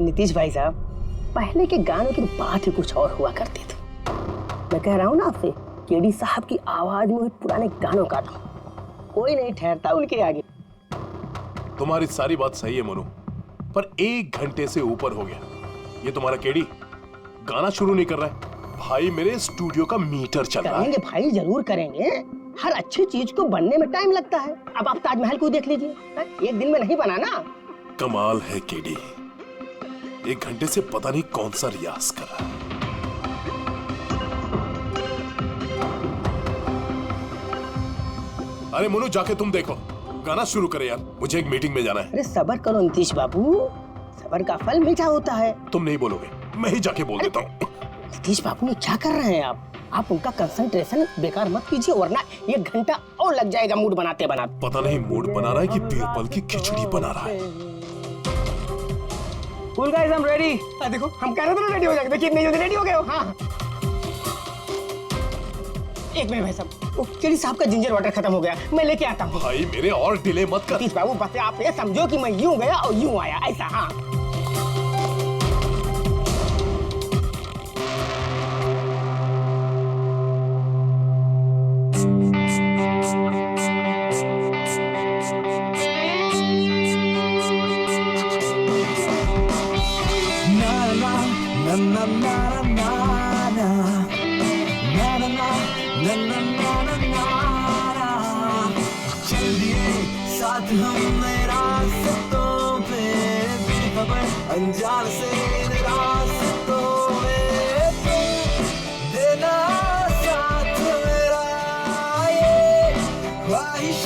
नीतीश भाई साहब, पहले के गानों की बात ही कुछ और हुआ करती थी। मैं कह रहा हूँ ना आपसे, केडी साहब की आवाज में पुराने गानों का था, कोई नहीं ठहरता उनके आगे। तुम्हारी सारी बात सही है मोनू, पर 1 घंटे से ऊपर हो गया, ये तुम्हारा केडी गाना शुरू नहीं कर रहा है। भाई मेरे स्टूडियो का मीटर चल रहा है। करेंगे भाई, जरूर करेंगे। हर अच्छी चीज को बनने में टाइम लगता है। अब आप ताजमहल को देख लीजिए, एक दिन में नहीं बना ना। कमाल है केडी, 1 घंटे से पता नहीं कौन सा रियाज कर रहा है। अरे मोनू, जाके तुम देखो, गाना शुरू करे यार, मुझे एक मीटिंग में जाना है। अरे सब्र करो नीतीश बाबू, सब्र का फल मीठा होता है। तुम नहीं बोलोगे, मैं ही जाके बोल देता हूँ। नीतीश बाबू ने क्या कर रहे हैं आप उनका कंसंट्रेशन बेकार मत कीजिए, वरना 1 घंटा और लग जाएगा मूड बनाते बनाते। पता नहीं मूड बना रहा है कि बीरबल की खिचड़ी बना रहा है। Cool guys, I'm ready। देखो, हम कह रहे थे ना रेडी हो जाएंगे, देखिए इतनी जल्दी रेडी हो गए हो। हाँ, एक मिनट भाई साहब, वो केडी साहब का जिंजर वाटर खत्म हो गया, मैं लेके आता हूँ। भाई मेरे और डिले मत कर। नीतीश बाबू, बस आप ये समझो कि मैं यूं गया और यूं आया, ऐसा। हाँ, अनजान से रास्तों में देना साथ मेरा, ये ख्वाहिश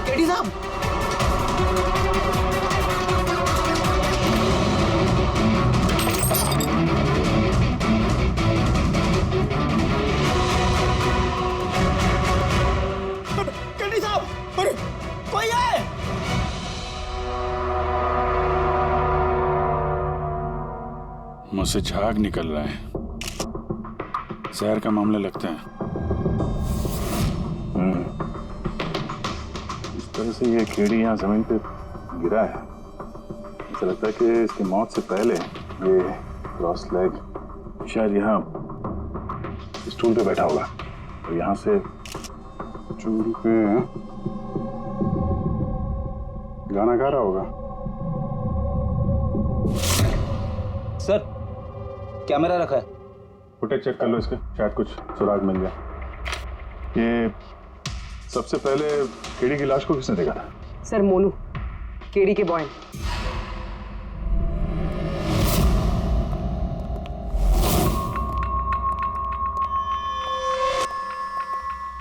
केडी साहब, केडी साहब, अरे कोई है? मुझसे झाग निकल रहा है, जहर का मामला लगता है। इस तरह से ये केडी यहाँ जमीन पे गिरा है, ऐसा लगता है कि इसकी मौत से पहले ये क्रॉस लेग शायद यहाँ स्टूल पे बैठा होगा और यहाँ से स्टूल पे गाना गा रहा होगा। सर, कैमरा रखा है, फुटेज चेक कर लो इसके, शायद कुछ सुराग मिल जाए। ये सबसे पहले केडी की लाश को किसने देखा था? सर, मोनू, केडी के बॉय।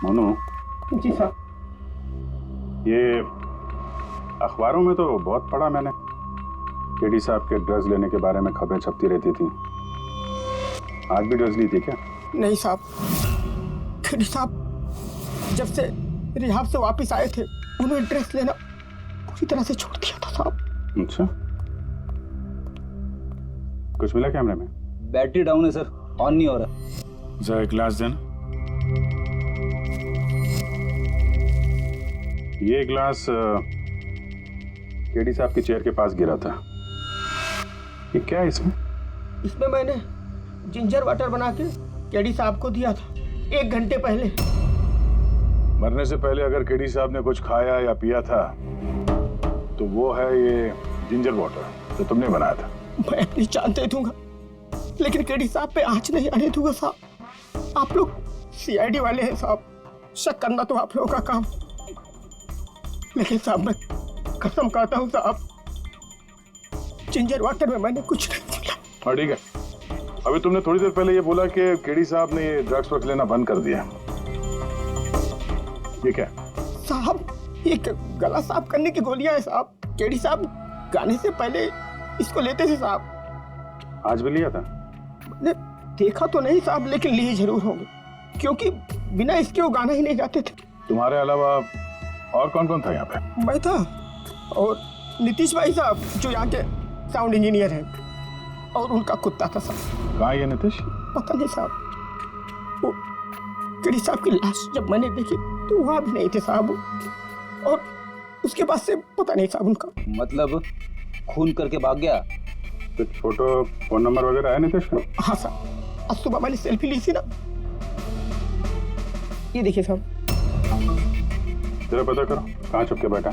मोनू, जी सर। ये अखबारों में तो बहुत पढ़ा मैंने, केडी साहब के ड्रग्स लेने के बारे में खबरें छपती रहती थी। आज भी ड्रग्स ली थी क्या? नहीं साहब, केडी साहब जब से रिहाब से वापस आए थे, उन्होंने ड्रग्स लेना पूरी तरह से छोड़ दिया था साहब। अच्छा, कुछ मिला कैमरे में? बैटरी डाउन है सर, ऑन नहीं हो रहा। जरा एक गिलास देना। ये ग्लास केडी साहब की चेयर के पास गिरा था। ये क्या है इसमें? इसमें मैंने जिंजर वाटर बना के केडी साहब को दिया था 1 घंटे पहले। मरने से पहले अगर केडी साहब ने कुछ खाया या पिया था तो वो है ये जिंजर वाटर जो तुमने बनाया था। मैं अपनी जान दे दूंगा, लेकिन केडी साहब पे आंच नहीं आने दूंगा साहब। आप लोग सीआईडी वाले हैं साहब, शक करना तो आप लोगों का काम, लेकिन साहब मैं कसम खाता हूँ साहब, जिंजर वाटर में मैंने कुछ नहीं मिला। हाँ ठीक है, अभी तुमने थोड़ी देर पहले ये बोला कि केडी साहब ने ये ड्रग्स वग्स लेना बंद कर दिया, ये क्या? साहब ये गला साफ करने की गोलियां हैं साहब। केडी साहब गाने से पहले इसको लेते थे साहब। आज भी लिया था? देखा तो नहीं साहब, लेकिन लिए जरूर होंगे, क्योंकि बिना इसके वो गाना ही नहीं गाते थे। तुम्हारे अलावा और कौन कौन था यहाँ पे? मैं था और नीतीश भाई साहब जो यहाँ के साउंड इंजीनियर हैं, और उनका कुत्ता था साहब। कहाँ है ये नीतीश? पता नहीं साहब, वो केडी साहब की लाश जब मैंने देखी तो वहाँ भी नहीं थे साहब, और उसके बाद से पता नहीं साहब उनका। मतलब खून करके भाग गया? कुछ फोटो फोन नंबर वगैरह है नीतीश का? हाँ साहब, आज सुबह मैंने सेल्फी ली थी ना, ये देखिए साहब। जरा पता करो कहाँ छुप के बैठा।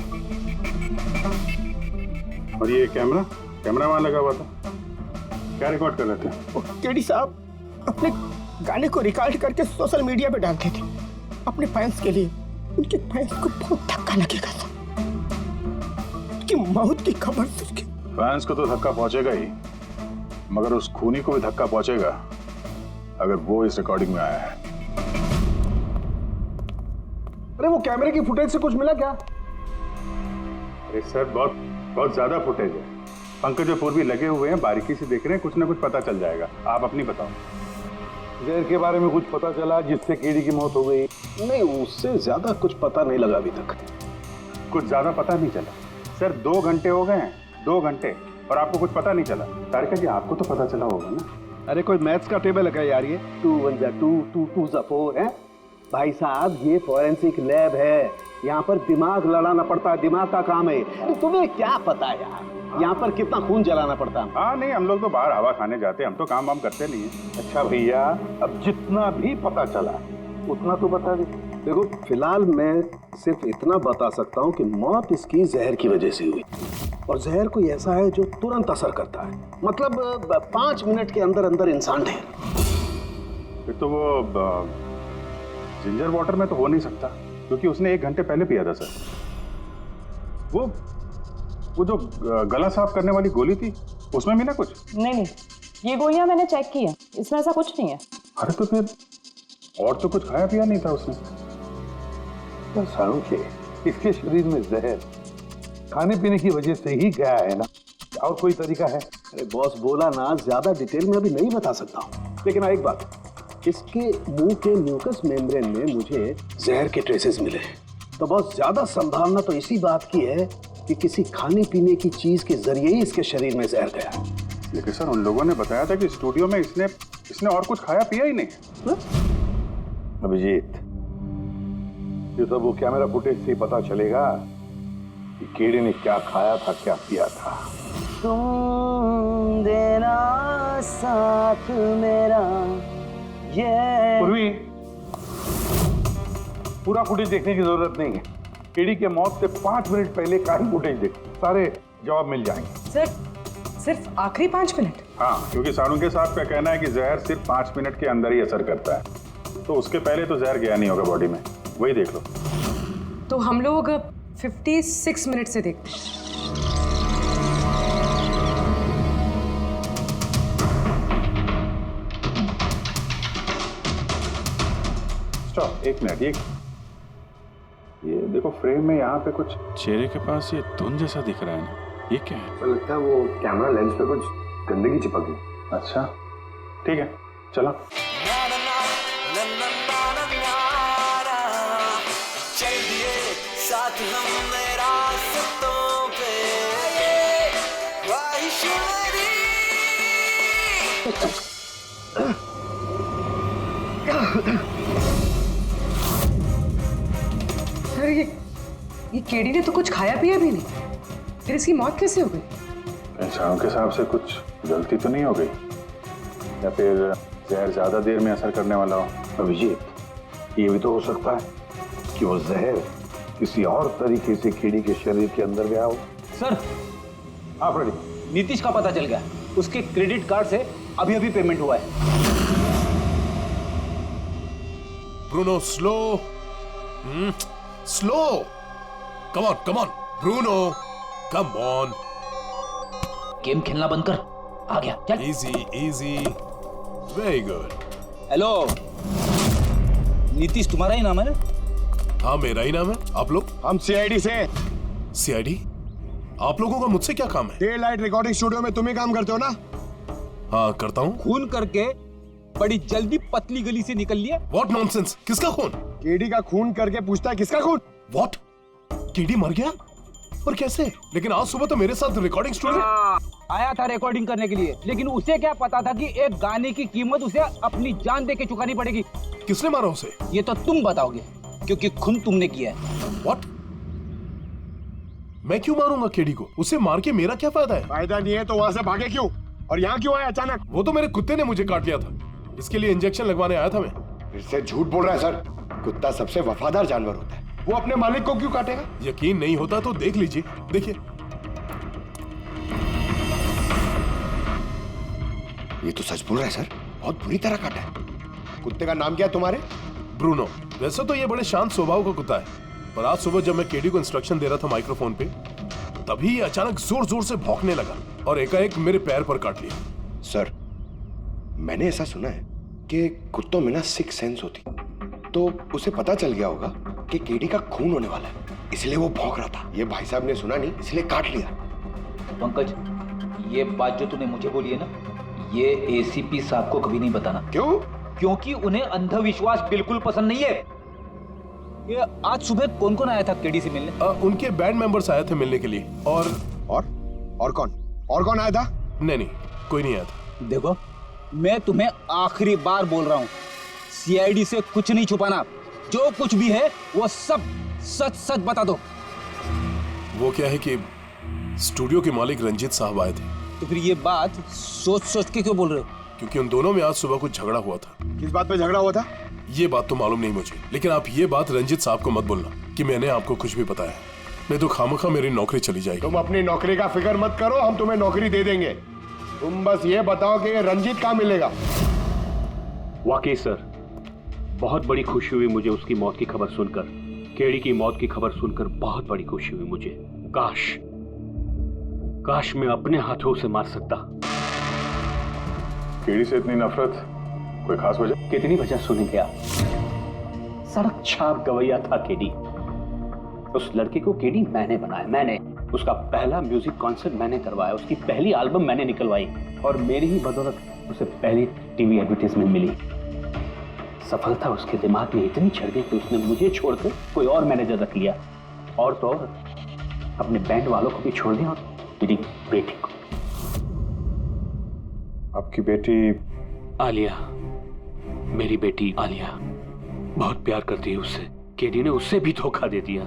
और ये कैमरा वहां लगा हुआ था, क्या रिकॉर्ड कर रहे थे? वो केडी साहब अपने गाने को रिकॉर्ड करके सोशल मीडिया पे डालते थे अपने फैंस के लिए। उनके फैंस को बहुत धक्का लगेगा साहब, उनकी मौत की खबर सुन के। फैंस को तो धक्का पहुंचेगा ही, मगर उस खूनी को भी धक्का पहुंचेगा अगर वो इस रिकॉर्डिंग में आया है। अरे वो कैमरे की फुटेज से कुछ मिला क्या? अरे सर, बहुत ज्यादा फुटेज है। पंकज और पूर्वी लगे हुए हैं, बारीकी से देख रहे हैं, कुछ ना कुछ पता चल जाएगा। आप अपनी बताओ। जहर के बारे में कुछ पता चला जिससे कीड़ी की मौत हो गई? नहीं, उससे ज्यादा कुछ पता नहीं लगा अभी तक। कुछ ज्यादा पता नहीं चला सर, 2 घंटे हो गए हैं, 2 घंटे, और आपको कुछ पता नहीं चला। तारिका जी, आपको तो पता चला होगा ना? अरे कोई मैथ्स का टेबल है यार? ये 2 1 जा 2 2 2 जा 4 है भाई साहब। ये फॉरेंसिक लैब है, यहाँ पर दिमाग लड़ाना पड़ता है, दिमाग का काम है। अरे तुम्हें क्या पता यार यहाँ पर कितना खून जलाना पड़ता है? हाँ नहीं, हम लोग तो बाहर हवा खाने जाते हैं, हम तो काम वाम करते नहीं है। अच्छा भैया, अब जितना भी पता चला उतना तो बता दे। देखो फिलहाल मैं सिर्फ इतना बता सकता हूँ कि मौत इसकी जहर की वजह से हुई, और जहर कोई ऐसा है जो तुरंत असर करता है, मतलब 5 मिनट के अंदर अंदर इंसान ढेर। फिर तो वो जिंजर वाटर में तो हो नहीं सकता, क्योंकि उसने 1 घंटे पहले पिया था सर। वो जो गला साफ करने वाली गोली थी, उसमें भी ना कुछ? नहीं, ये गोलियां मैंने चेक की है, इसमें ऐसा कुछ नहीं है। अरे तो फिर और तो कुछ खाया पिया नहीं था उसने? सारू के इसके शरीर में जहर खाने पीने की वजह से ही गया है ना, और कोई तरीका है? अरे बॉस बोला ना, ज्यादा डिटेल में अभी नहीं बता सकता हूँ, लेकिन एक बात, इसके मुंह के म्यूकस मेम्ब्रेन में मुझे जहर के ट्रेसेस मिले हैं। तो बहुत ज्यादा संभावना तो इसी बात की है कि किसी खाने पीने की चीज के जरिए ही इसके शरीर में जहर गया। लेकिन सर, उन लोगों ने बताया था कि स्टूडियो में इसने और कुछ खाया पिया ही नहीं। अभिजीत, ये सब वो कैमरा फुटेज से पता चलेगा कि कीड़े ने क्या खाया था, क्या पिया था। तुम देना साथ मेरा, ये पूर्वी, पूरा फुटेज देखने की जरूरत नहीं है। कीड़ी के मौत से 5 मिनट पहले का ही फुटेज देख, सारे जवाब मिल जाएंगे। सर, सिर्फ आखिरी 5 मिनट? हाँ, क्योंकि सारुंगे साहब का कहना है कि जहर सिर्फ 5 मिनट के अंदर ही असर करता है, तो उसके पहले तो जहर गया नहीं होगा बॉडी में। वही देख लो। तो हम लोग 56 मिनट से देखते हैं। Stop, 1 minute. ये देखो फ्रेम में यहाँ पे कुछ चेहरे के पास ये धुंध जैसा दिख रहा है ना, ये क्या है? लगता है वो कैमरा लेंस पे कुछ गंदगी चिपक गई। अच्छा ठीक है, चलो। चल दिए साथ हमने रास्तों पे, ख्वाहिश मेरी। सर, ये केडी ने तो कुछ खाया पिया भी नहीं, फिर इसकी मौत कैसे हो गई? इंसानों के हिसाब से कुछ गलती तो नहीं हो गई, या फिर जहर ज्यादा देर में असर करने वाला हो? अभिजीत, ये भी तो हो सकता है कि वो जहर किसी और तरीके से कीड़ी के शरीर के अंदर गया हो। सर, हाँ फ्रेडी, नीतीश का पता चल गया, उसके क्रेडिट कार्ड से अभी अभी पेमेंट हुआ है। Bruno, slow slow, come on Bruno, come on. Game खेलना बंद कर, आ गया, चल। Easy, very good. Hello, Nitish तुम्हारा ही नाम है? हाँ, मेरा ही नाम है। आप लोग? हम सीआईडी से। सीआईडी? आप लोगों का मुझसे क्या काम है? डे लाइट रिकॉर्डिंग स्टूडियो में तुम ही काम करते हो ना? हाँ, करता हूँ। खून करके बड़ी जल्दी पतली गली से निकल लिया। व्हाट नॉनसेंस, किसका खून? केडी का खून करके पूछता है किसका खून? व्हाट, केडी मर गया? और कैसे? लेकिन आज सुबह तो मेरे साथ रिकॉर्डिंग स्टूडियो आया था रिकॉर्डिंग करने के लिए, लेकिन उसे क्या पता था कि एक गाने की कीमत उसे अपनी जान दे के चुकानी पड़ेगी। किसने मारा उसे? ये तो तुम बताओगे, क्योंकि खून तुमने किया है। व्हाट? मैं क्यों मारूंगा केडी को? उसे मार के मेरा क्या फायदा है? फायदा नहीं है तो वहां से भागे क्यों? और यहाँ क्यों आया अचानक? वो तो मेरे कुत्ते ने मुझे काट लिया था, इसके लिए इंजेक्शन लगवाने आया था मैं। फिर से झूठ बोल रहा है सर। कुत्ता सबसे वफादार जानवर होता है, वो अपने मालिक को क्यों काटेगा? यकीन नहीं होता तो देख लीजिए, देखिए। ये तो सच बोल रहा है सर, बहुत बुरी तरह काटा है। कुत्ते का नाम क्या है तुम्हारे? ब्रूनो। वैसे तो ये बड़े शांत स्वभाव का कुत्ता है, पर आज सुबह जब मैं केडी को इंस्ट्रक्शन दे रहा था माइक्रोफोन पे, तभी ये अचानक जोर जोर से भौंकने लगा और एकाएक मेरे पैर पर काट लिया। सर, मैंने ऐसा सुना है कि कुत्तों में ना सिक्स सेंस होती, तो उसे पता चल गया होगा कि केडी का खून होने वाला है, इसलिए वो भौंक रहा था। ये भाई साहब ने सुना नहीं, इसलिए काट लिया। पंकज, ये बात जो तूने मुझे बोली है ना, ये एसीपी साहब को कभी नहीं बताना। क्यों? क्योंकि उन्हें अंधविश्वास बिल्कुल पसंद नहीं है। ये आज सुबह कौन कौन आया था केडी से मिलने? उनके बैंड मेंबर्स आए थे मिलने के लिए। और कौन आया था? नहीं, कोई नहीं आया था। देखो, मैं तुम्हें आखिरी बार बोल रहा हूँ, सीआईडी से कुछ नहीं छुपाना। जो कुछ भी है वो सब सच सच बता दो। वो क्या है कि स्टूडियो के मालिक रंजीत साहब आए थे। तो फिर ये बात सोच सोच के क्यों बोल रहे हो? क्योंकि उन दोनों में आज सुबह कुछ झगड़ा हुआ था। किस बात पे झगड़ा हुआ था? ये बात तो मालूम नहीं मुझे, लेकिन आप ये बात रंजीत साहब को मत बोलना कि मैंने आपको कुछ भी बताया, नहीं तो खामखा मेरी नौकरी चली जाएगी। तुम अपनी नौकरी का फिक्र मत करो, हम तुम्हें नौकरी दे देंगे। तुम बस ये बताओ कि ये रंजीत कहाँ मिलेगा? वाकई सर, बहुत बड़ी खुशी हुई मुझे उसकी मौत की खबर सुनकर। केडी की मौत की खबर सुनकर बहुत बड़ी खुशी हुई मुझे। काश मैं अपने हाथों उसे मार सकता। केडी से इतनी नफरत, कोई खास वजह? कितनी वजह सुनेंगे आप? सड़क छाप गवैया था केडी। उस लड़के को केडी मैंने बनाया, मैंने उसका पहला म्यूजिक कॉन्सर्ट मैंने करवाया, उसकी पहली एल्बम मैंने निकलवाई, और मेरी ही बदौलत उसे पहली टीवी एडवर्टाइजमेंट मिली। सफलता उसके दिमाग में इतनी चढ़ गई कि उसने मुझे छोड़कर कोई और मैनेजर रख लिया, और तो और अपने बैंड वालों को भी छोड़ दिया, और मेरी बेटी को। आपकी बेटी आलिया, मेरी बेटी आलिया बहुत प्यार करती है उससे। केडी ने उससे भी धोखा दे दिया।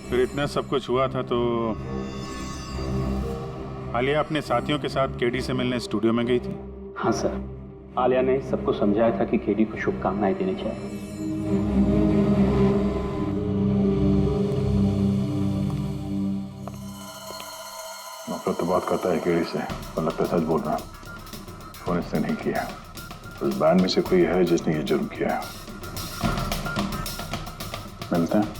फिर इतना सब कुछ हुआ था तो आलिया अपने साथियों के साथ केडी से मिलने स्टूडियो में गई थी? हाँ सर, आलिया ने सबको समझाया था कि केडी को शुभकामनाएं देनी चाहिए। नफरत तो बात करता है केडी से, पर लगता है सच बोल रहा। फोन इसने नहीं किया, उस बैंड में से कोई है जिसने ये जुर्म किया है। मिलते हैं।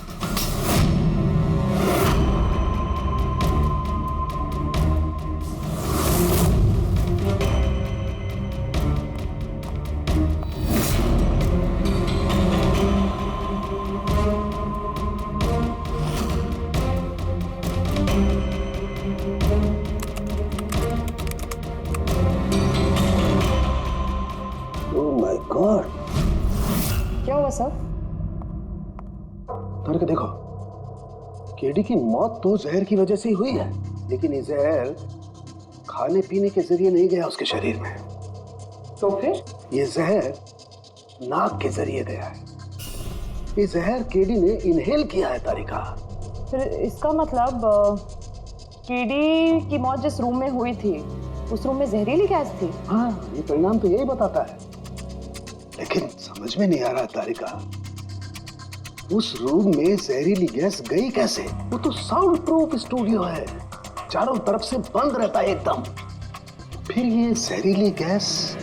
क्या हुआ सर? करके देखो, केडी की मौत तो जहर की वजह से ही हुई है, लेकिन ये जहर खाने पीने के जरिए नहीं गया उसके शरीर में। तो फिर? ये जहर नाक के जरिए गया है। ये जहर केडी ने इनहेल किया है तारिका। फिर इसका मतलब केडी की मौत जिस रूम में हुई थी, उस रूम में जहरीली गैस थी? हाँ, ये परिणाम तो यही बताता है, लेकिन समझ में नहीं आ रहा तारिका, उस रूम में जहरीली गैस गई कैसे? वो तो साउंड प्रूफ स्टूडियो है, चारों तरफ से बंद रहता है एकदम। फिर ये जहरीली गैस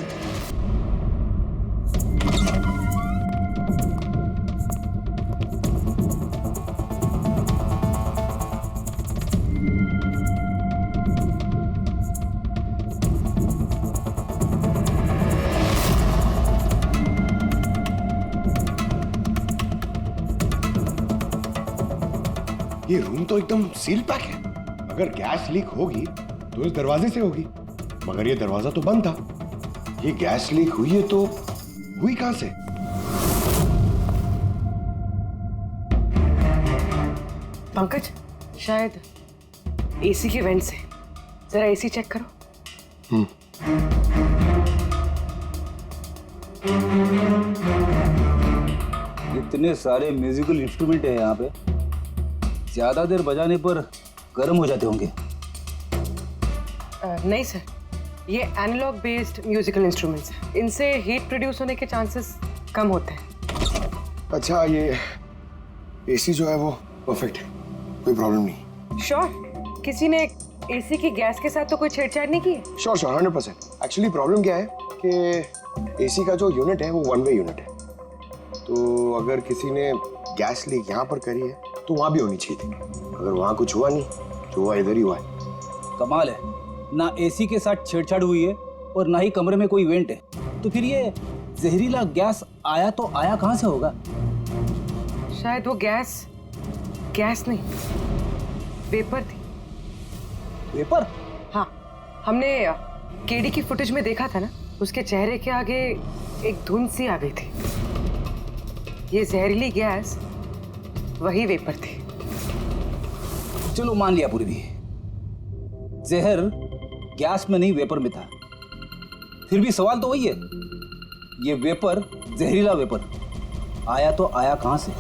ये रूम तो एकदम सील पैक है। अगर गैस लीक होगी तो इस दरवाजे से होगी, मगर ये दरवाजा तो बंद था। ये गैस लीक हुई है तो हुई कहां से? पंकज, शायद एसी के वेंट से। जरा एसी चेक करो। इतने सारे म्यूजिकल इंस्ट्रूमेंट है यहाँ पे, ज्यादा देर बजाने पर गर्म हो जाते होंगे। नहीं सर, ये एनालॉग बेस्ड म्यूजिकल इंस्ट्रूमेंट्स हैं। इनसे हीट प्रोड्यूस होने के चांसेस कम होते हैं। अच्छा, ये एसी जो है वो परफेक्ट है, कोई प्रॉब्लम नहीं। श्योर? किसी ने एसी की गैस के साथ तो कोई छेड़छाड़ नहीं की है? श्योर 100%। एक्चुअली प्रॉब्लम क्या है कि एसी का जो यूनिट है वो वन वे यूनिट है, तो अगर किसी ने गैस लीक यहाँ पर करी है तो वहाँ भी होनी चाहिए थी। अगर वहाँ कुछ हुआ नहीं, जो हुआ इधर ही हुआ है। कमाल है, ना एसी के साथ छेड़छाड़ हुई है और ना ही कमरे में कोई वेंट है, तो फिर ये जहरीला गैस आया तो आया कहाँ से होगा? शायद वो गैस नहीं, वेपर थी। वेपर? हाँ, हमने केडी की फुटेज में देखा था ना, उसके चेहरे के आगे एक धुंध सी आ गई थी। ये जहरीली गैस वही वेपर थी। चलो मान लिया पूर्वी, जहर गैस में नहीं वेपर में था, फिर भी सवाल तो वही है, ये वेपर, जहरीला वेपर आया तो आया कहां से?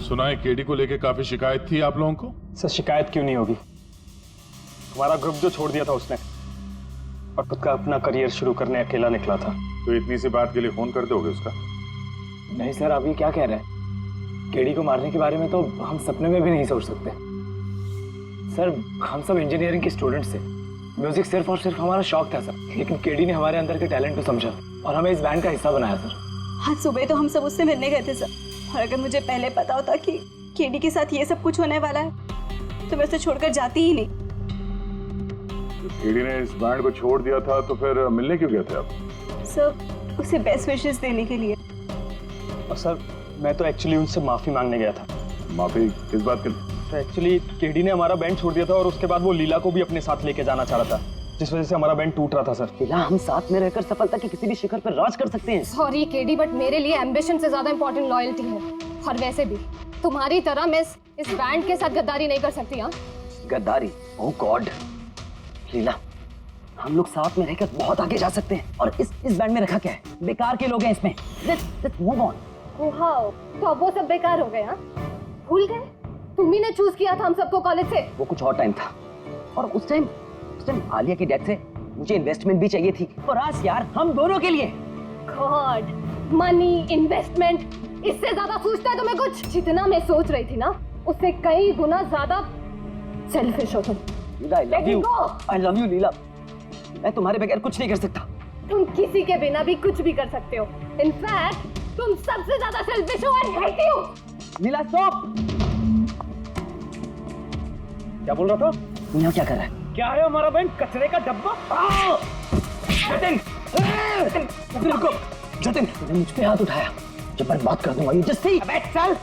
सुना है केडी को लेके काफी शिकायत थी आप लोगों को? सर शिकायत क्यों नहीं होगी, हमारा ग्रुप जो छोड़ दिया था उसने, और खुद का अपना करियर शुरू करने अकेला निकला था। तो इतनी सी बात के लिए फोन कर दोगे उसका? नहीं सर, आप ये क्या कह रहे हैं? केडी को मारने के बारे में तो हम सपने में भी नहीं सोच सकते। सर हम सब इंजीनियरिंग के स्टूडेंट्स थे, म्यूजिक सिर्फ और सिर्फ हमारा शौक था सर, लेकिन केडी ने हमारे अंदर के टैलेंट को समझा और हमें इस बैंड का हिस्सा बनाया सर। आज सुबह तो हम सब उससे मिलने गए थे सर, और अगर मुझे पहले पता होता कि केडी के साथ ये सब कुछ होने वाला है तो मैं उसे छोड़कर जाती ही नहीं। केडी ने इस बैंड को छोड़ दिया था तो फिर मिलने क्यों गए थे आप? सर उसे बेस्ट विशेस देने के लिए। और सर मैं तो एक्चुअली उनसे माफी मांगने गया था। माफी किस बात के लिए? सर एक्चुअली केडी ने हमारा बैंड छोड़ दिया था और उसके बाद वो लीला को भी अपने साथ लेके जाना चाह रहा था, जिस वजह से हमारा बैंड टूट रहा था सर। लीला, हम साथ में रहकर सफलता की किसी भी शिखर पर राज कर सकते हैं। सॉरी केडी, बट मेरे लिए एम्बिशन से ज्यादा इंपॉर्टेंट लॉयल्टी है, और वैसे भी तुम्हारी तरह मैं इस बैंड के साथ गद्दारी नहीं कर सकती। हाँ, गद्दारी? ओह गॉड लीला, हम लोग साथ में रहकर बहुत आगे जा सकते हैं, और इस बैंड में रखा क्या है? बेकार के लोग हैं इसमें। Let's move on। वाओ, तो अब वो सब बेकार हो गए? हाँ, भूल गए? तुम्ही ने चूज किया था हम सबको कॉलेज से। वो कुछ और टाइम था, और उस टाइम आलिया की डेथ से मुझे इन्वेस्टमेंट भी चाहिए थी, और आज यार हम दोनों के लिए। गॉड, मनी, इन्वेस्टमेंट, इससे ज्यादा सोचता है तुम्हें कुछ? जितना मैं सोच रही थी ना, उससे कई गुना ज्यादा सेल्फिश हो तुम। लीला, I love you लीला, मैं तुम्हारे बगैर कुछ नहीं कर सकता। तुम किसी के बिना भी कुछ भी कर सकते हो। इनफैक्ट तुम सबसे ज्यादा सेल्फिश हो। I hate you। Leela stop. क्या बोल रहा था? यहाँ क्या कर रहा है? क्या है हमारा बैंड? कचरे का डब्बा? जतिन, रुको। जतिन, तूने मुझ पे हाथ उठाया, जब मैं बात कर दूंगा ये जस्सी। अबे चल,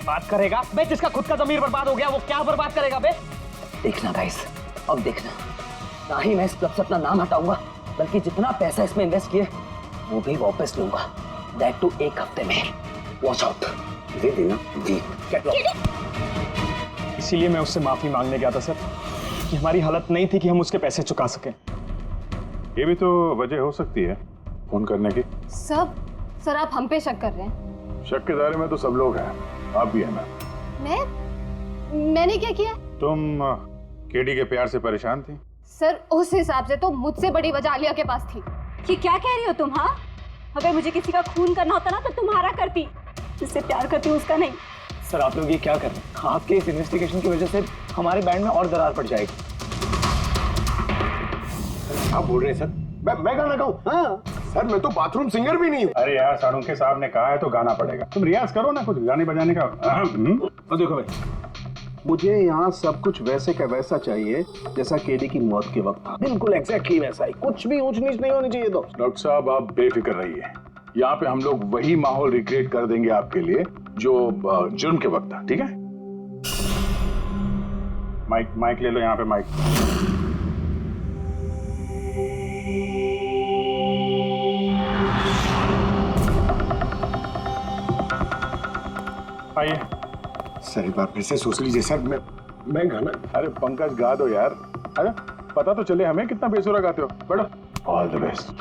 बात करेगा? बे जिसका खुद का ज़मीर बर्बाद हो गया वो क्या बर्बाद करेगा बे? देखना गाइस, अब देखना, ना ही मैं इस क्लब से अपना नाम हटाऊंगा, बल्कि जितना पैसा इसमें इन्वेस्ट किए वो भी वापस लूंगा, दैट टू 1 हफ्ते में। Watch out. दे देना जी। इसीलिए मैं उससे माफी मांगने गया था सर, कि हमारी हालत नहीं थी कि हम उसके पैसे चुका सकें। ये भी तो वजह हो सकती है फोन करने की। सर आप हम पे शक कर रहे हैं? शक के दायरे में तो सब लोग हैं, आप भी है ना। मैंने क्या किया? तुम केडी के प्यार से परेशान थी? सर उस हिसाब से तो मुझसे बड़ी वजह आलिया के पास थी। कि क्या कह रही हो तुम? हाँ, अगर मुझे किसी का खून करना होता ना तो तुम्हारा करती, जिससे प्यार करती हूँ उसका नहीं। सर आप लोग ये क्या कर रहे हैं? आपके इस इन्वेस्टिगेशन की वजह से हमारे बैंड में और दरार पड़ जाएगी। आप बोल रहे हैं सर? मैं गाना गाऊं? हाँ सर, मैं तो बाथरूम सिंगर भी नहीं हूँ। अरे यार, सारुंखे साहब ने कहा है तो गाना पड़ेगा, तुम रियाज करो ना कुछ गाने बजाने का। और देखो भाई, मुझे यहाँ सब कुछ वैसे का वैसा चाहिए जैसा केडी की मौत के वक्त था, बिल्कुल एग्जैक्टली वैसा ही, कुछ भी ऊंच नीच नहीं होनी चाहिए। तो डॉक्टर साहब आप बेफिक्र रहिए, यहाँ पे हम लोग वही माहौल रिक्रिएट कर देंगे आपके लिए जो जुर्म के वक्त था, ठीक है? माइक ले लो, यहाँ पे माइक। आइए। सर एक बार फिर से सोच लीजिए सर, मैं गाना। अरे पंकज गा दो यार, अरे पता तो चले हमें कितना बेसुरा गाते हो। बैठो। All the best.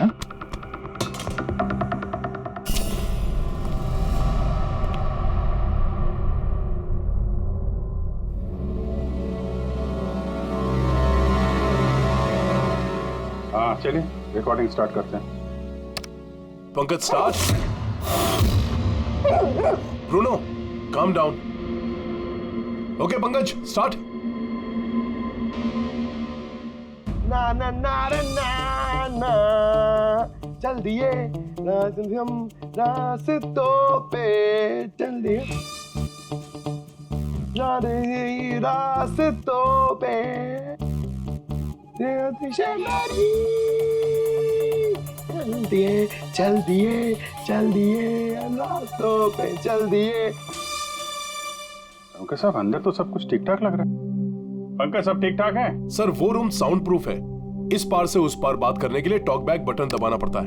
हाँ चलिए रिकॉर्डिंग स्टार्ट करते हैं। Pankaj start. Bruno calm down. Okay Pankaj start. ना ना ना ना ना चल दिए हम रास्तों पे, चल दिए रास्तों पे, चल दिए रास्तों पे, चल दिए। पंकज साहब अंदर तो सब कुछ ठीक ठाक लग रहा है। पंकज सब ठीक ठाक है? सर वो रूम साउंड प्रूफ है, इस पार से उस पार बात करने के लिए टॉक बैक बटन दबाना पड़ता है।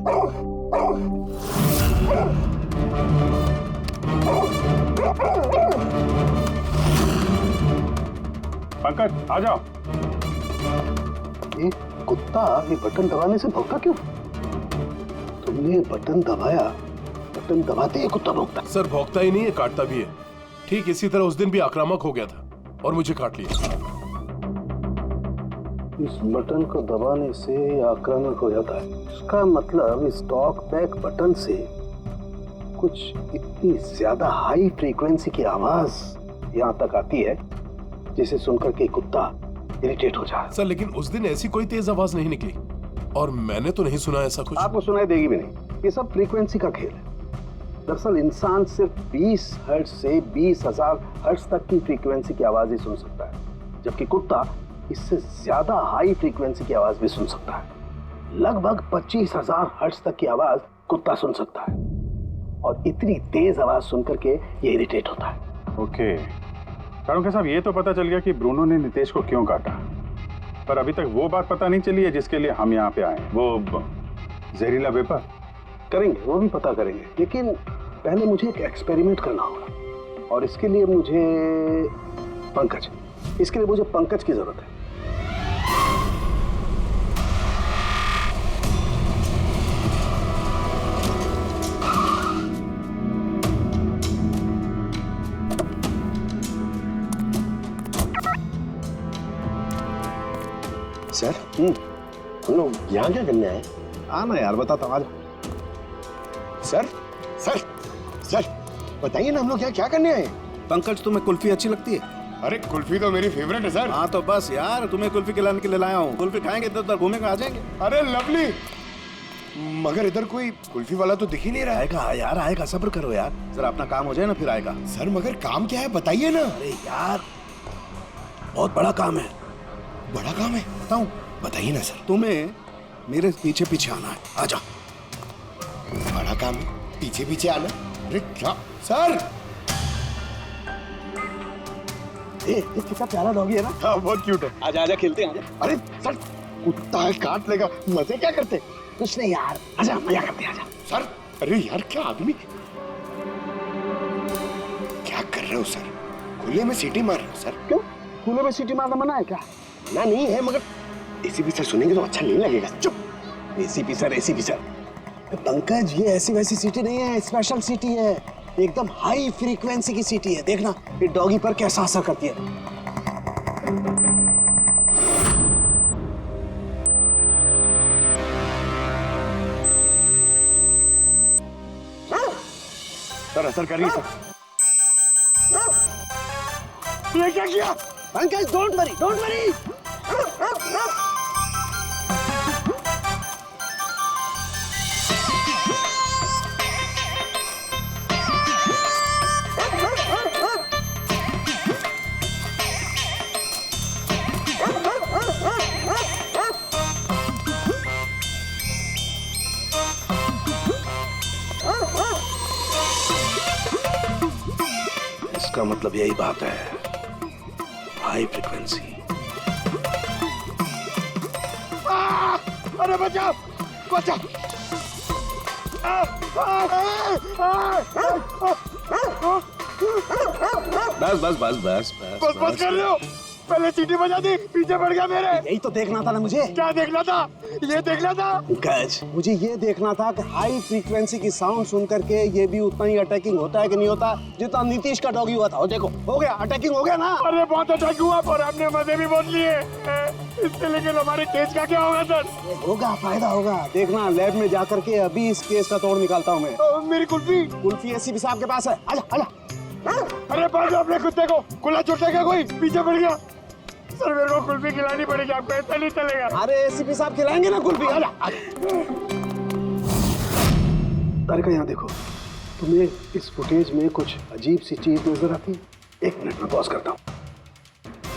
पंकज आ जाओ। ये कुत्ता ये बटन दबाने से भौंका क्यों? तुमने ये बटन दबाया, बटन दबाते ही कुत्ता भौंकता। सर भौंकता ही नहीं है, काटता भी है। ठीक इसी तरह उस दिन भी आक्रामक हो गया था और मुझे काट लिया। इस बटन को दबाने से आक्रामक हो जाता है। इसका मतलब इस टॉक बैक बटन से कुछ इतनी ज्यादा हाई फ्रीक्वेंसी की आवाज यहाँ तक आती है जिसे सुनकर के कुत्ता इरिटेट हो जाए। सर लेकिन उस दिन ऐसी कोई तेज आवाज नहीं निकली और मैंने तो नहीं सुना ऐसा कुछ। आपको सुनाई देगी भी नहीं, ये सब फ्रीक्वेंसी का खेल है। दरअसल इंसान सिर्फ 20 हर्ट्ज से 20,000 हर्ट्ज तक की फ्रीक्वेंसी की आवाज ही सुन सकता है, जबकि कुत्ता इससे ज्यादा हाई फ्रीक्वेंसी की आवाज भी सुन सकता है। लगभग 25,000 हर्ट्ज तक की आवाज कुत्ता सुन सकता है और इतनी तेज आवाज सुनकर के ये इरिटेट होता है। ओके कारुंके साहब, ये तो पता चल गया कि ब्रूनो ने नितेश को क्यों काटा, पर अभी तक वो बात पता नहीं चली है जिसके लिए हम यहाँ पे आए। वो जहरीला वेपर करेंगे, वो भी पता करेंगे, लेकिन पहले मुझे एक एक्सपेरिमेंट करना होगा और इसके लिए मुझे पंकज की जरूरत है। सर हम लोग यहाँ क्या करने आए? आना यार, बताता हूँ। सर सर सर बताइए ना, हम लोग यहाँ क्या करने आए? पंकज तुम्हें कुल्फी अच्छी लगती है? अरे कुल्फी तो मेरी फेवरेट है सर। हाँ तो बस यार, तुम्हें कुल्फी खिलाने के लिए लाया हूँ। कुल्फी खाएंगे तो उधर घूमेंगे, आ जाएंगे। अरे लवली, मगर इधर कोई कुल्फी वाला तो दिख ही नहीं रहा है। आएगा यार, आएगा, सब्र करो यार, जरा अपना काम हो जाए ना फिर आएगा। सर मगर काम क्या है बताइए ना। अरे यार बहुत बड़ा काम है। बड़ा काम है? बताऊं? बताइए ना सर। तुम्हें मेरे पीछे पीछे आना है, आजा। बड़ा काम है, पीछे पीछे आना? अरे क्या सर? कितना प्यारा डॉगी है ना। हाँ बहुत क्यूट है। आजा आजा, खेलते हैं। अरे सर कुत्ता है, काट लेगा। मजे क्या करते? कुछ नहीं यार, आजा मजा करते हैं, आजा। सर अरे यार क्या आदमी, क्या कर रहे हो सर? खुले में सीटी मार रहे हो सर? क्यों? खुले में सीटी मारना मना है क्या? मना नहीं है, मगर एसीपी सर सुनेंगे तो अच्छा नहीं लगेगा। चुप। एसीपी सर पंकज, ये ऐसी वैसी सीटी नहीं है, स्पेशल सीटी है, एकदम हाई फ्रीक्वेंसी की सीटी है। देखना ये डॉगी पर कैसा असर करती है। सर असर करिए सर। ये क्या किया? Pankaj don't worry, don't worry. इसका मतलब यही बात है, हाई फ्रीक्वेंसी। अरे बचाओ बचाओ। बस बस बस बस बस बस कर रहे हो, पहले सीटी बजा दी, पीछे पड़ गया मेरे। यही तो देखना था ना मुझे। क्या देखना था? ये देखना था पंकज, मुझे ये देखना था कि हाई फ्रीक्वेंसी की साउंड सुन करके ये भी उतना ही अटैकिंग होता है कि नहीं होता जितना नीतीश का डॉगी हुआ था। देखो हो गया, अटैकिंग हो गया ना। अरे बहुत अटैक हुआ और आपने मजे भी बहुत लिए इससे, लेकिन हमारे केस का क्या होगा सर? होगा, फायदा होगा। देखना लैब में जाकर के अभी इस केस का तोड़ निकालता हूँ मैं। मेरी कुल्फी एसीपी साहब के पास है, आजा आजा। अरे बाजू अपने कुत्ते को, खुला छोड़ता क्या कोई? पीछे पड़ गया सर, मेरे को कुल्फी खिलानी पड़ेगी, आपको ऐसा नहीं चलेगा। अरे एसीपी साहब खिलाएंगे ना कुल्फी, आजा। तारिका यहाँ देखो, तुम्हें इस फुटेज में कुछ अजीब सी चीज नजर आती है? 1 मिनट में पॉज करता हूँ।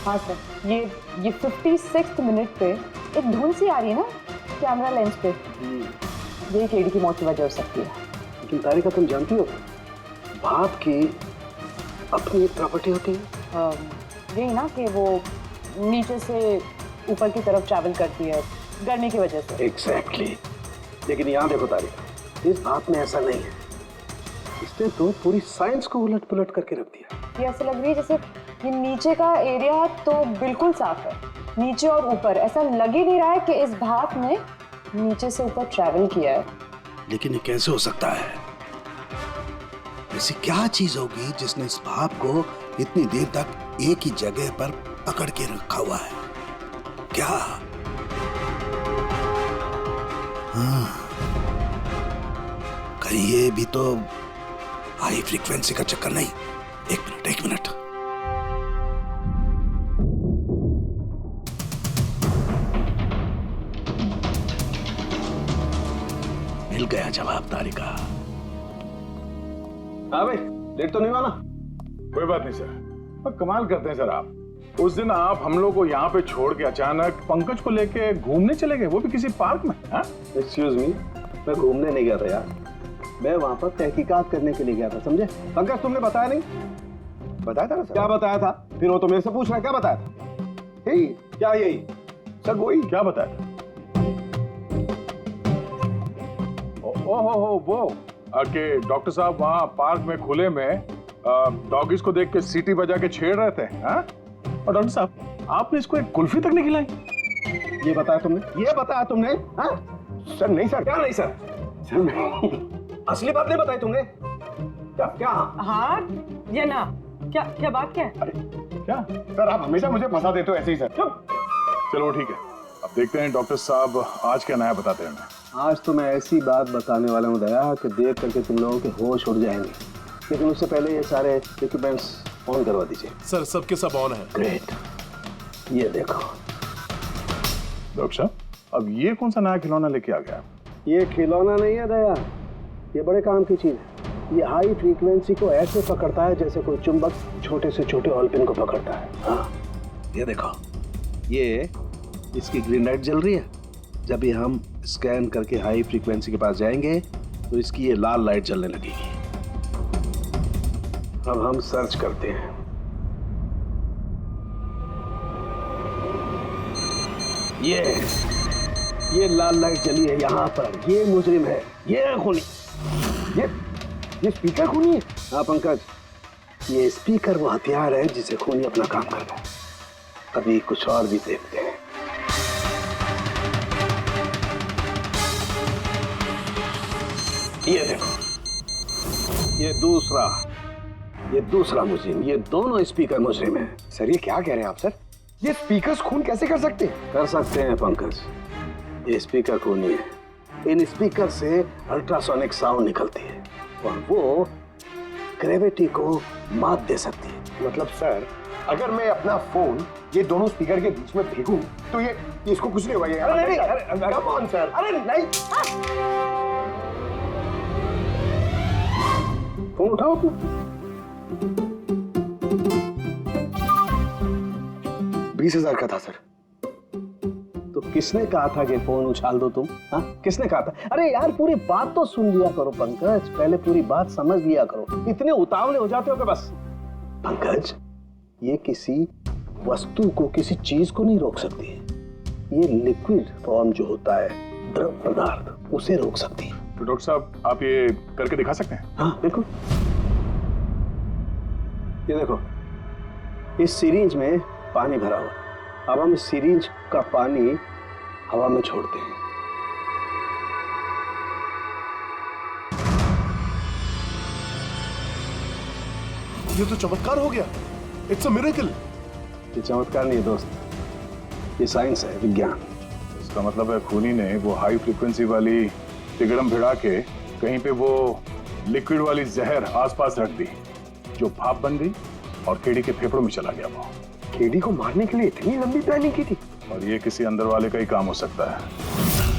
हाँ सर, ये 56th मिनट पे एक धुन सी आ रही है ना कैमरा लेंस पे, ये केडी की मौत की वजह हो सकती है। लेकिन तारिका तुम जानती हो भाप की अपनी एक प्रॉपर्टी होती है, यही ना कि वो नीचे से ऊपर की तरफ ट्रैवल करती है गर्मी की वजह से। एग्जैक्टली। लेकिन यहाँ देखो तारिका, इस भाप में ऐसा नहीं है। इसने तो पूरी साइंस को उलट पुलट करके रख दिया। ये ऐसा लग रही है जैसे ये नीचे का एरिया तो बिल्कुल साफ है, नीचे और ऊपर ऐसा लग ही नहीं रहा है कि इस भाप ने नीचे से ऊपर ट्रैवल किया है। लेकिन ये कैसे हो सकता है? ऐसी क्या चीज होगी जिसने इस भाप को इतनी देर तक एक ही जगह पर पकड़ के रखा हुआ है? क्या? हाँ, कहीं ये भी तो हाई फ्रीक्वेंसी का चक्कर नहीं? एक मिनट। मिल गया जवाब तारिका। हाँ भाई, लेट तो नहीं हुआ ना? कोई बात नहीं सर, पर कमाल करते हैं सर आप। उस दिन आप हम लोग को यहाँ पे छोड़ के अचानक पंकज को लेके घूमने चले गए, वो भी किसी पार्क में। एक्सक्यूज मी, मैं घूमने नहीं गया था यार, मैं वहाँ पर तहकीकात करने के लिए गया था, समझे? पंकज तुमने बताया नहीं? बताया था ना सर। क्या बताया था? फिर वो तो मेरे से पूछ रहा है, क्या बताया था? यही। क्या यही? सर वही। क्या बताया था? वो कि डॉक्टर साहब वहाँ पार्क में खुले में डॉगीज को देख के सीटी बजा के छेड़ रहे थे। हाँ? और डॉक्टर साहब आपने इसको एक कुल्फी तक नहीं खिलाई। ये बताया तुमने? हाँ? सर नहीं सर। क्या नहीं सर? असली बात नहीं बताई तुमने? क्या? हाँ या ना? क्या बात क्या है? अरे क्या सर, आप हमेशा मुझे फंसा देते हो ऐसे ही सर। चलो ठीक है, अब देखते हैं डॉक्टर साहब आज क्या नया बताते हैं। आज तो मैं ऐसी बात बताने वाला हूँ दया कि देख करके तुम लोगों के होश उड़ जाएंगे, लेकिन उससे पहले ये सारे इक्विपमेंट्स ऑन करवा दीजिए। सर सबके सब ऑन है। ग्रेट। ये देखो डॉक्टर साहब, अब ये कौन सा नया खिलौना लेके आ गया? ये खिलौना नहीं है दया, ये बड़े काम की चीज है। ये हाई फ्रीक्वेंसी को ऐसे पकड़ता है जैसे कोई चुंबक छोटे से छोटे ऑलपिन को पकड़ता है। हाँ, ये देखो, ये इसकी ग्रीन लाइट जल रही है। जब ये हम स्कैन करके हाई फ्रीक्वेंसी के पास जाएंगे तो इसकी ये लाल लाइट जलने लगेगी। अब हम सर्च करते हैं। ये लाल लाइट जली है यहाँ पर, ये मुजरिम है, ये खूनी। ये स्पीकर खूनी है? हाँ पंकज, ये स्पीकर वो हथियार है जिसे खूनी अपना काम करता है। अभी कुछ और भी देखते हैं। ये देखो, ये दूसरा मुजरिम, ये दोनों स्पीकर मुजरिम हैं। सर ये क्या कह रहे हैं आप सर? ये स्पीकर्स खून कैसे कर सकते हैं? कर सकते हैं पंकज, ये स्पीकर खूनी है। इन स्पीकर से अल्ट्रासोनिक साउंड निकलती है और वो ग्रेविटी को मात दे सकती है। मतलब सर, अगर मैं अपना फोन ये दोनों स्पीकर के बीच में फेंकूं तो ये इसको कुछ नहीं होगा। ये अरे नहीं, अरे कम ऑन सर। अरे नहीं, फोन उठाओ अपना। 20,000 का था सर। तो किसने कहा था कि फोन उछाल दो तुम? हाँ, किसने कहा था? अरे यार पूरी बात तो सुन लिया करो पंकज, पहले पूरी बात समझ लिया करो। इतने उतावले हो जाते हो कि बस। पंकज, ये किसी वस्तु को, किसी चीज को नहीं रोक सकती है। ये लिक्विड फॉर्म जो होता है, द्रव पदार्थ, उसे रोक सकती है। तो डॉक्टर साहब आप ये करके दिखा सकते हैं? हाँ बिल्कुल। ये देखो, इस सिरिंज में पानी भरा हुआ। अब हम इस सिरिंज का पानी हवा में छोड़ते हैं। ये तो चमत्कार हो गया। It's a miracle. ये चमत्कार नहीं है दोस्त, ये साइंस है, विज्ञान। इसका मतलब है खूनी ने वो हाई फ्रीक्वेंसी वाली तिगड़म भिड़ा के कहीं पे वो लिक्विड वाली जहर आसपास रख दी, जो भाप बन गई और केडी के फेफड़ों में चला गया। वो केडी को मारने के लिए इतनी लंबी प्लानिंग की थी। और ये किसी अंदर वाले का ही काम हो सकता है,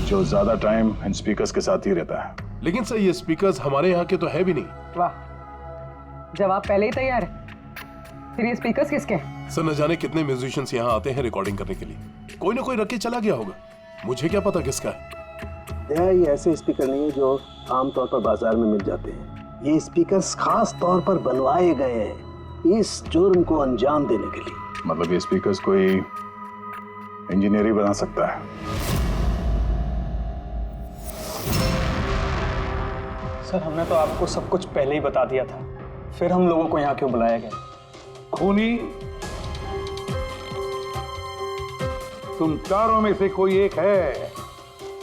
जो ज्यादा टाइम इन स्पीकर्स के साथ ही रहता है। लेकिन सर ये स्पीकर्स हमारे यहाँ के तो है भी नहीं। वाह, जवाब पहले ही तैयार है। फिर ये स्पीकर्स किसके हैं? सर न जाने कितने म्यूजिशियंस यहाँ आते हैं रिकॉर्डिंग करने के लिए। कोई ना कोई रख के चला गया होगा, मुझे क्या पता किसका है। ये ऐसे स्पीकर नहीं है जो आमतौर पर बाजार में मिल जाते हैं। ये स्पीकर्स खास तौर पर बनवाए गए हैं इस जुर्म को अंजाम देने के लिए। मतलब ये स्पीकर्स कोई इंजीनियर ही बना सकता है। सर हमने तो आपको सब कुछ पहले ही बता दिया था, फिर हम लोगों को यहाँ क्यों बुलाया गया? खूनी तुम चारों में से कोई एक है,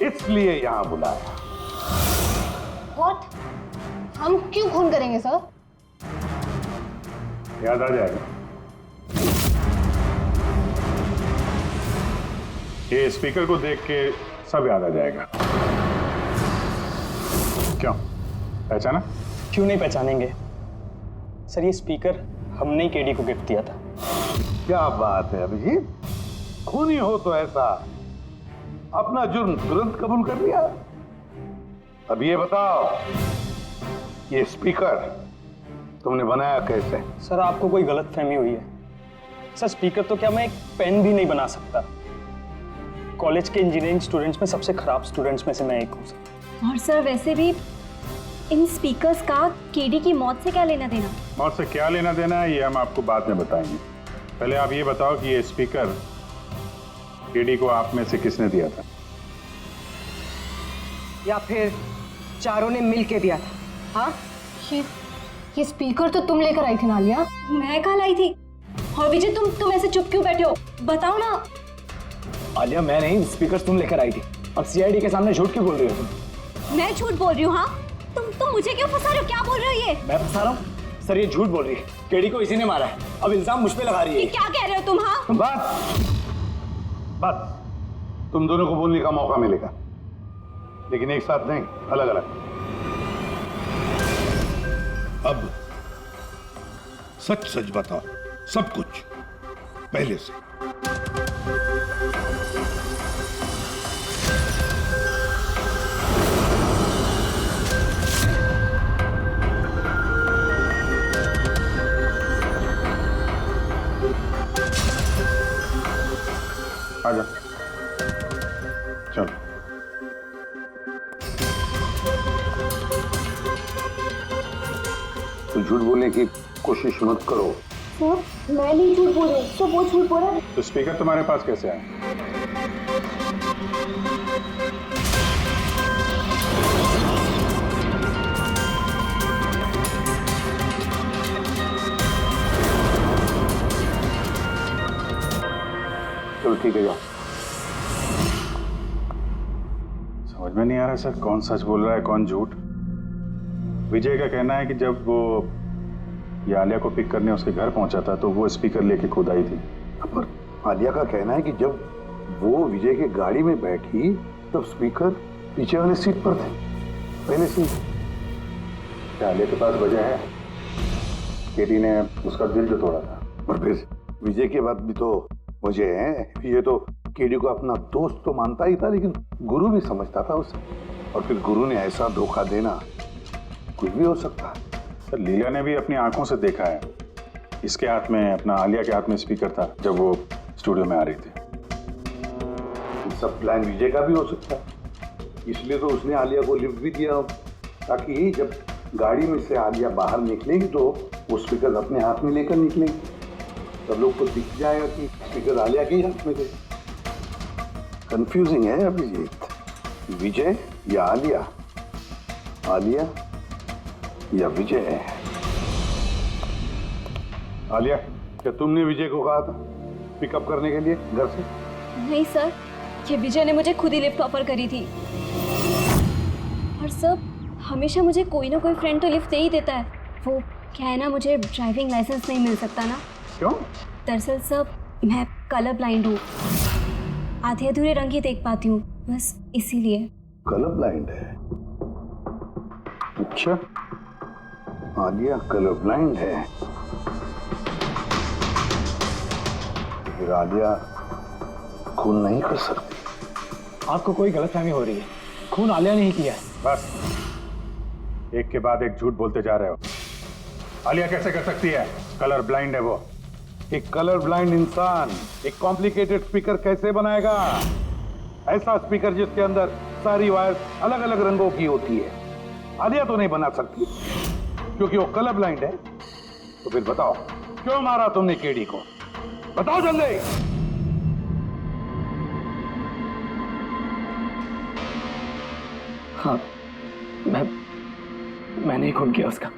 इसलिए यहां बुलाया। व्हाट? हम क्यों खून करेंगे सर? याद आ जाएगा। ये स्पीकर को देख के सब याद आ जाएगा। क्यों, पहचाना? क्यों नहीं पहचानेंगे सर, ये स्पीकर हमने ही केडी को गिफ्ट दिया था। क्या बात है अभिजीत, खूनी हो तो ऐसा अपना जुर्म तुरंत कबूल कर लिया। अब ये बताओ, ये स्पीकर तुमने बनाया कैसे? सर आपको कोई गलतफहमी हुई है। सर स्पीकर तो क्या मैं एक पेन भी नहीं बना सकता। कॉलेज के इंजीनियरिंग स्टूडेंट्स में सबसे खराब स्टूडेंट्स में से मैं एक हूँ। और सर वैसे भी इन स्पीकर्स का केडी की मौत से क्या लेना देना? मौत से क्या लेना देना है ये हम आपको बाद में बताएंगे। पहले आप ये बताओ कि ये स्पीकर केडी को आप में से किसने दिया था? या फिर चारों ने मिल के दिया था? हाँ, ये स्पीकर तो तुम लेकर आई थी ना आलिया? मैं कहाँ लाई थी? और विजय तुम ऐसे चुप क्यों बैठे हो? बताओ ना। आलिया मैं नहीं, स्पीकर तुम लेकर आई थी। अब सीआईडी के सामने झूठ क्यों बोल रही हो तुम? मैं झूठ बोल रही हूँ? हाँ, तुम मुझे क्यों फंसा रहे हो? क्या बोल रहे हो ये? मैं फंसा रहा हूँ? सर ये झूठ बोल रही है, केडी को इसी ने मारा है। अब इल्जाम मुझ पे लगा रही है। क्या कह रहे हो तुम? हाँ बस तुम दोनों को बोलने का मौका मिलेगा, लेकिन एक साथ नहीं, अलग अलग। अब सच सच बताओ, सब कुछ पहले से। आजा, चलो। तो झूठ बोलने की कोशिश मत करो। सर मैं नहीं झूठ बोल रही, तो वो झूठ बोल रहा है। तो स्पीकर तुम्हारे पास कैसे आया? चलो ठीक है, जाओ। समझ में नहीं आ रहा सर, कौन सच बोल रहा है कौन झूठ। विजय का कहना है कि जब वो ये आलिया को पिक करने उसके घर पहुंचा था तो वो स्पीकर लेके खुद आई थी। पर आलिया का कहना है कि जब वो विजय की गाड़ी में बैठी तब स्पीकर पीछे वाले सीट पर थे, पहले सीट। क्या आलिया के पास वजह है? केडी ने उसका दिल जो तोड़ा था। और फिर विजय के बाद भी तो वजह है। ये तो केडी को अपना दोस्त तो मानता ही था, लेकिन गुरु भी समझता था उसे। और फिर गुरु ने ऐसा धोखा देना, कुछ भी हो सकता है। सर लीला ने भी अपनी आंखों से देखा है, इसके हाथ में, अपना आलिया के हाथ में स्पीकर था जब वो स्टूडियो में आ रही थी। सब प्लान विजय का भी हो सकता है, इसलिए तो उसने आलिया को लिफ्ट भी दिया, ताकि जब गाड़ी में से आलिया बाहर निकलेगी तो वो स्पीकर अपने हाथ में लेकर निकलेगी, सब लोग को दिख जाएगा कि स्पीकर आलिया के हाथ में थे। कंफ्यूजिंग है अभिजीत, विजय या आलिया, आलिया या विजय। आलिया, क्या तुमने विजय को कहा था पिकअप करने के लिए घर से? नहीं सर, ये विजय ने मुझे खुद ही लिफ्ट ऑफर करी थी। और सर, हमेशा मुझे कोई ना कोई फ्रेंड तो लिफ्ट दे ही देता है। वो क्या है ना, मुझे ड्राइविंग लाइसेंस नहीं मिल सकता ना। क्यों? दरअसल सर, मैं कलर ब्लाइंड हूँ, आधे अधूरे रंग ही देख पाती हूँ, बस इसीलिए। कलर ब्लाइंड है? अच्छा, आलिया कलर ब्लाइंड है। फिर आलिया खून नहीं कर सकती। आपको कोई गलतफहमी हो रही है, खून आलिया ने ही किया है। बस, एक के बाद एक झूठ बोलते जा रहे हो। आलिया कैसे कर सकती है? कलर ब्लाइंड है वो। एक कलर ब्लाइंड इंसान एक कॉम्प्लिकेटेड स्पीकर कैसे बनाएगा? ऐसा स्पीकर जिसके अंदर सारी वायर अलग अलग रंगों की होती है। आलिया तो नहीं बना सकती क्योंकि वो कलर ब्लाइंड है। तो फिर बताओ, क्यों मारा तुमने केडी को? बताओ जल्दी। हाँ, मैंने ही खून किया उसका।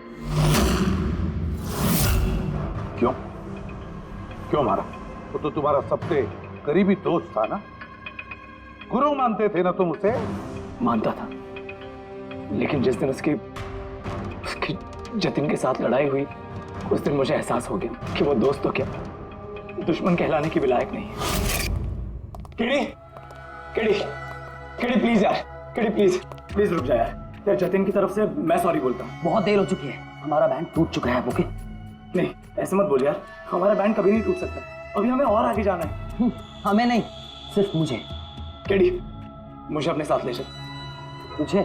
क्यों? क्यों मारा? वो तो तुम्हारा सबसे करीबी दोस्त था ना? गुरु मानते थे ना तुम उसे? मानता था, लेकिन जिस दिन उसकी जतिन के साथ लड़ाई हुई, उस दिन मुझे एहसास हो गया कि वो दोस्त तो क्या, दुश्मन कहलाने की भी लायक नहीं है। केडी, केडी, केडी प्लीज यार, केडी प्लीज रुक जा यार। जतिन की तरफ से मैं सॉरी बोलता हूँ। बहुत देर हो चुकी है, हमारा बैंड टूट चुका है। ओके? नहीं, ऐसे मत बोल यार, हमारा बैंड कभी नहीं टूट सकता। अभी हमें और आगे जाना है। हमें नहीं, सिर्फ मुझे। केडी, मुझे अपने साथ ले चल। तुझे?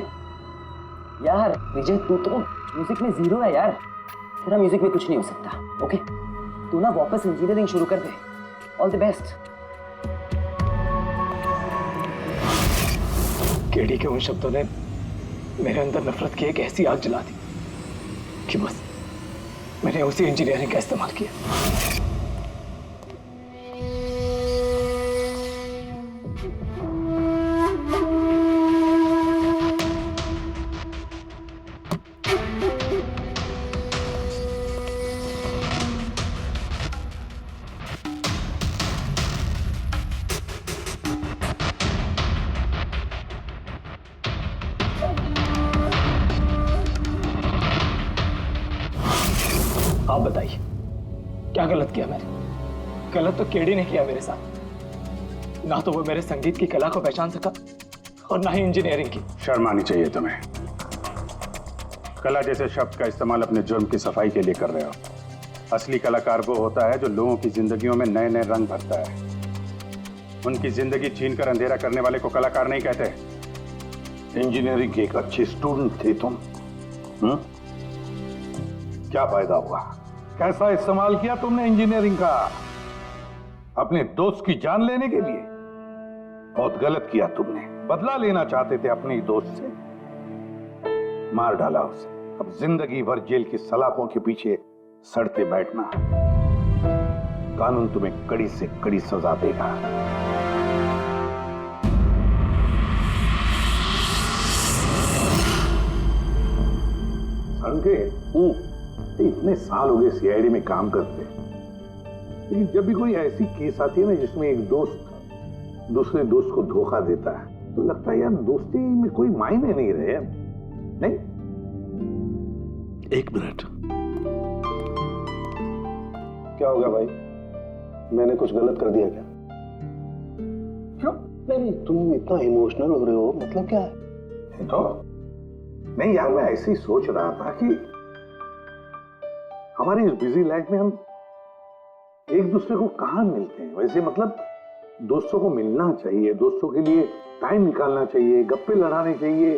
यार विजय, तू तो म्यूजिक में जीरो है यार। तेरा म्यूजिक में कुछ नहीं हो सकता। ओके? तू ना वापस इंजीनियरिंग शुरू कर दे। All the best. केडी के उन शब्दों ने मेरे अंदर नफरत की एक ऐसी आग जला दी कि बस मैंने उसी इंजीनियरिंग का इस्तेमाल किया। आप बताइए, क्या गलत किया मैंने? गलत तो केडी ने किया मेरे साथ। ना तो वो मेरे संगीत की कला को पहचान सका और ना ही इंजीनियरिंग की। शर्म आनी चाहिए तुम्हें। कला जैसे शब्द का इस्तेमाल अपने जुर्म की सफाई के लिए कर रहे हो। असली कलाकार वो होता है जो लोगों की जिंदगियों में नए नए रंग भरता है। उनकी जिंदगी छीनकर अंधेरा करने वाले को कलाकार नहीं कहते। इंजीनियरिंग के एक अच्छे स्टूडेंट थे तुम। क्या फायदा हुआ? कैसा इस्तेमाल किया तुमने इंजीनियरिंग का? अपने दोस्त की जान लेने के लिए? बहुत गलत किया तुमने। बदला लेना चाहते थे अपने ही दोस्त से, मार डाला उसे। अब जिंदगी भर जेल की सलाखों के पीछे सड़ते बैठना। कानून तुम्हें कड़ी से कड़ी सजा देगा। समझे? इतने साल हो गए सीआईडी में काम करते, लेकिन जब भी कोई ऐसी केस आती है ना जिसमें एक दोस्त दूसरे दोस्त को धोखा देता है, तो लगता है यार दोस्ती में कोई मायने नहीं रहे। नहीं? एक मिनट। क्या हो गया भाई? मैंने कुछ गलत कर दिया क्या? क्यों? नहीं, तुम इतना इमोशनल हो रहे हो, मतलब क्या है? तो नहीं यार, मैं ऐसे ही सोच रहा था कि हमारी इस बिजी लाइफ में हम एक दूसरे को कहाँ मिलते हैं। वैसे मतलब दोस्तों को मिलना चाहिए, दोस्तों के लिए टाइम निकालना चाहिए, गप्पे लड़ाने चाहिए,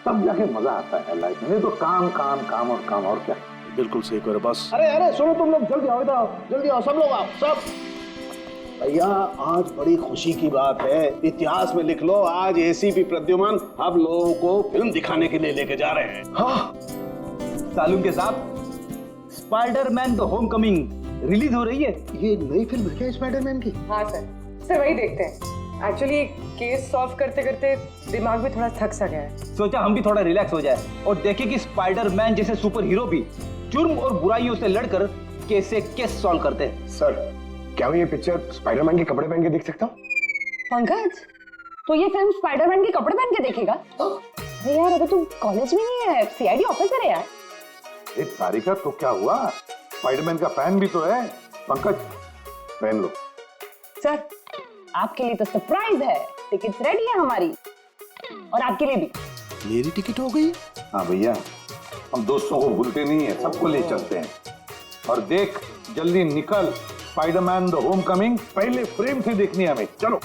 तब जाके मजा आता है लाइफ में। तो काम काम काम और काम, और क्या। बिल्कुल सही करो बस। अरे सुनो तुम लोग, जल्दी आओ, इधर आओ, जल्दी आओ, सब लोग आओ, सब। भैया आज बड़ी खुशी की बात है, इतिहास में लिख लो, आज एसीपी प्रद्युमन आप लोगों को फिल्म दिखाने के लिए लेके जा रहे हैं। हाँ सालून के साथ स्पाइडरमैन द होमकमिंग रिलीज हो रही है। ये नई फिल्म है क्या स्पाइडरमैन की? हाँ सर वही देखते हैं। एक्चुअली केस सॉल्व करते करते दिमाग में थोड़ा थक सा गया है। सोचा हम भी थोड़ा रिलैक्स हो जाए और देखें कि स्पाइडरमैन जैसे सुपर हीरो भी जुर्म और बुराइयों से लड़कर केस से केस सॉल्व करते हैं। सर, क्या मैं ये पिक्चर स्पाइडरमैन के कपड़े पहन के देख सकता हूँ? पंकज, तो ये फिल्म स्पाइडरमैन के कपड़े पहन के देखेगा? अरे यार, अभी तू कॉलेज में नहीं है, सीआईडी ऑफिसर है यार। तारिका, तो क्या हुआ? स्पाइडरमैन का फैन भी तो है। पंकज, पहन लो। सर, आपके लिए तो सरप्राइज है। टिकट्स रेडी है हमारी, और आपके लिए भी। मेरी टिकट हो गई? हाँ भैया, हम दोस्तों को भूलते नहीं है, सबको ले चलते हैं। और देख, जल्दी निकल, स्पाइडरमैन द होम कमिंग पहले फ्रेम से देखनी है हमें। चलो।